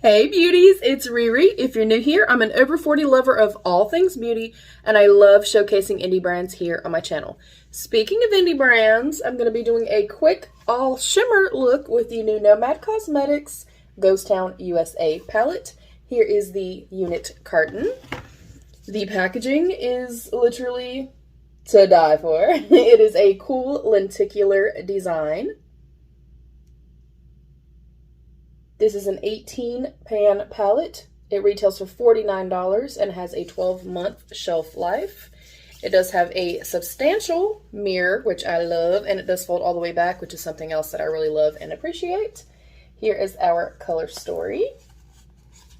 Hey beauties, it's Riri. If you're new here, I'm an over 40 lover of all things beauty, and I love showcasing indie brands here on my channel. Speaking of indie brands, I'm going to be doing a quick all shimmer look with the new Nomad Cosmetics Ghost Town USA palette. Here is the unit carton. The packaging is literally to die for. It is a cool lenticular design. This is an 18 pan palette. It retails for $49 and has a 12-month shelf life. It does have a substantial mirror, which I love, and it does fold all the way back, which is something else that I really love and appreciate. Here is our color story.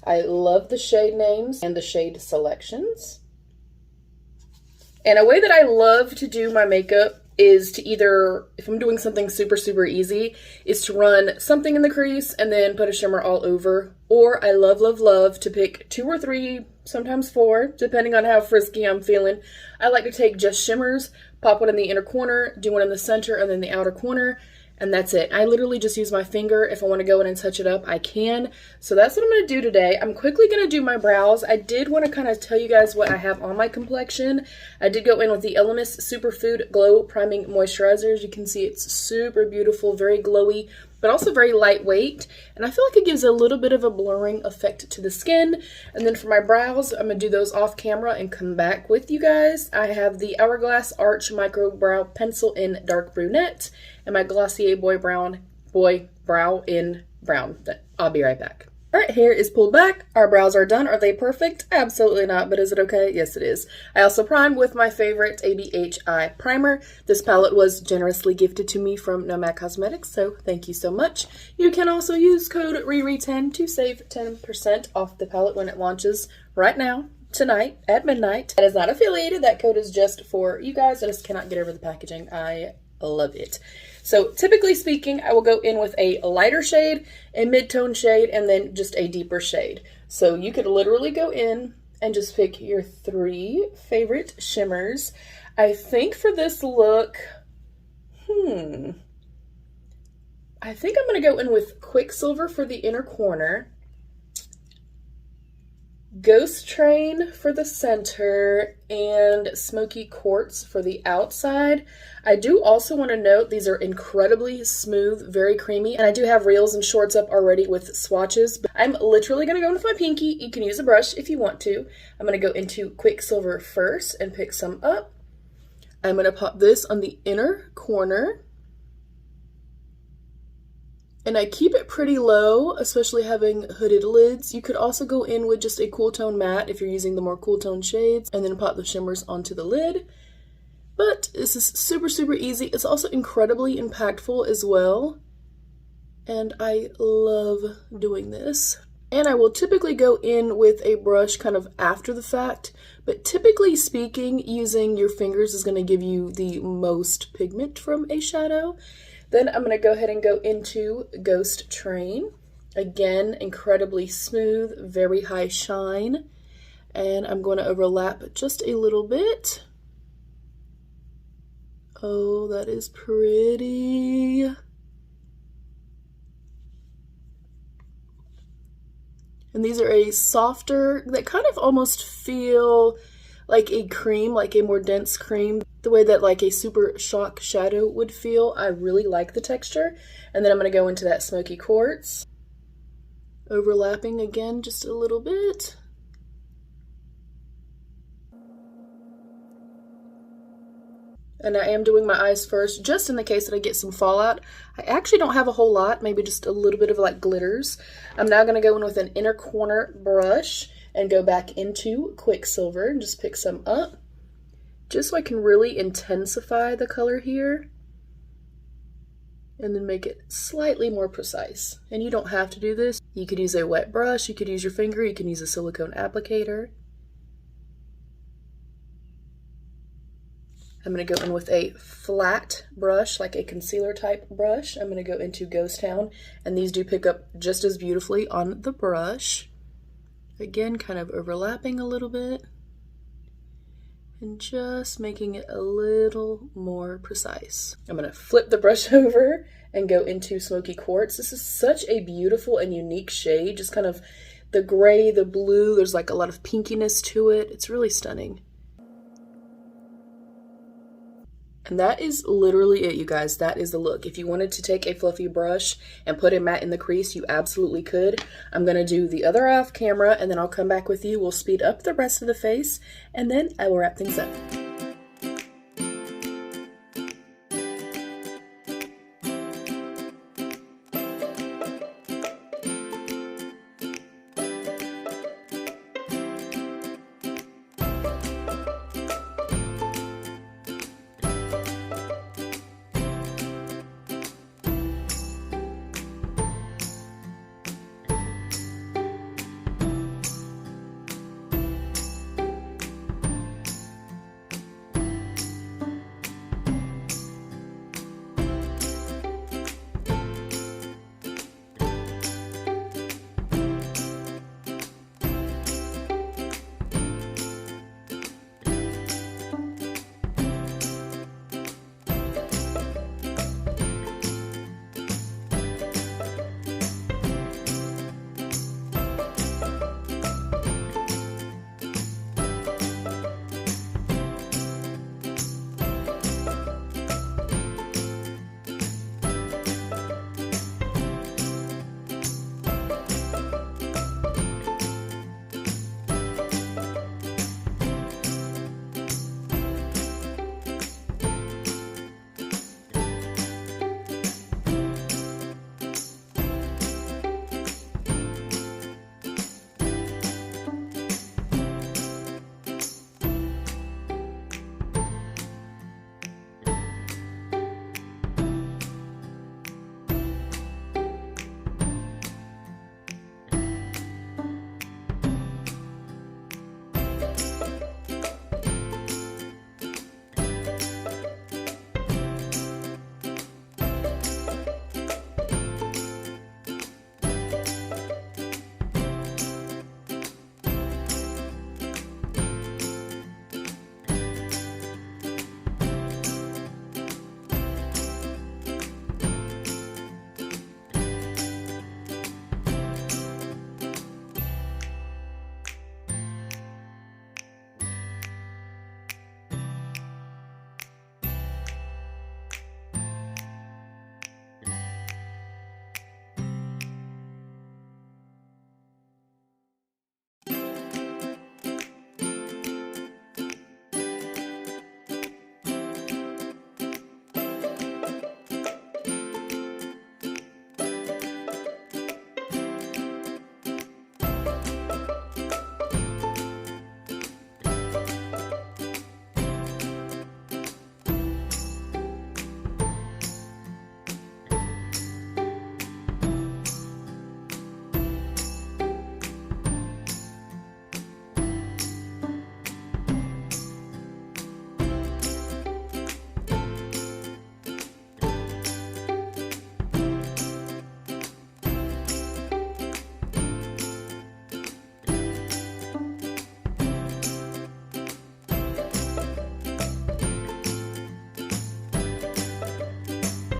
I love the shade names and the shade selections. And a way that I love to do my makeup is to either, if I'm doing something super easy, is to run something in the crease and then put a shimmer all over. Or I love to pick 2 or 3, sometimes 4, depending on how frisky I'm feeling. I like to take just shimmers, pop one in the inner corner, do one in the center and then the outer corner, and that's it. I literally just use my finger. If I want to go in and touch it up, I can. So that's what I'm going to do today. I'm quickly going to do my brows. I did want to kind of tell you guys what I have on my complexion. I did go in with the Elemis Superfood Glow Priming Moisturizer. As you can see, it's super beautiful, very glowy, but also very lightweight. And I feel like it gives a little bit of a blurring effect to the skin. And then for my brows, I'm going to do those off camera and come back with you guys. I have the Hourglass Arch Micro Brow Pencil in Dark Brunette and my Glossier Boy Brow in Brown. I'll be right back. All right, hair is pulled back. Our brows are done. Are they perfect? Absolutely not, but is it okay? Yes, it is. I also primed with my favorite ABHI primer. This palette was generously gifted to me from Nomad Cosmetics, so thank you so much. You can also use code RIRI10 to save 10% off the palette when it launches right now, tonight, at midnight. That is not affiliated. That code is just for you guys. I just cannot get over the packaging. I love it. So typically speaking, I will go in with a lighter shade, a mid-tone shade, and then just a deeper shade. So you could literally go in and just pick your 3 favorite shimmers. I think for this look, I think I'm going to go in with Quicksilver for the inner corner, Ghost Train for the center, and Smoky Quartz for the outside. I do also want to note these are incredibly smooth, very creamy, and I do have reels and shorts up already with swatches, but I'm literally going to go in with my pinky. You can use a brush if you want to. I'm going to go into Quicksilver first and pick some up. I'm going to pop this on the inner corner. And I keep it pretty low, especially having hooded lids. You could also go in with just a cool tone matte if you're using the more cool tone shades, and then pop the shimmers onto the lid. But this is super easy. It's also incredibly impactful as well. And I love doing this. And I will typically go in with a brush kind of after the fact, but typically speaking, using your fingers is going to give you the most pigment from a shadow. Then I'm going to go ahead and go into Ghost Train. Again, incredibly smooth, very high shine. And I'm going to overlap just a little bit. Oh, that is pretty. And these are a softer, that kind of almost feel like a cream, like a more dense cream. The way that like a Super Shock shadow would feel. I really like the texture. And then I'm going to go into that Smoky Quartz. Overlapping again just a little bit. And I am doing my eyes first, just in the case that I get some fallout. I actually don't have a whole lot, maybe just a little bit of like glitters. I'm now going to go in with an inner corner brush and go back into Quicksilver and just pick some up. Just so I can really intensify the color here. And then make it slightly more precise. And you don't have to do this. You could use a wet brush, you could use your finger, you can use a silicone applicator. I'm going to go in with a flat brush, like a concealer type brush. I'm going to go into Ghost Town, and these do pick up just as beautifully on the brush. Again, kind of overlapping a little bit. And just making it a little more precise. I'm going to flip the brush over and go into smoky quartz. This is such a beautiful and unique shade, just kind of the gray, the blue, there's like a lot of pinkiness to it. It's really stunning. And that is literally it, you guys. That is the look. If you wanted to take a fluffy brush and put a matte in the crease, you absolutely could. I'm going to do the other eye off camera, and then I'll come back with you. We'll speed up the rest of the face, and then I will wrap things up.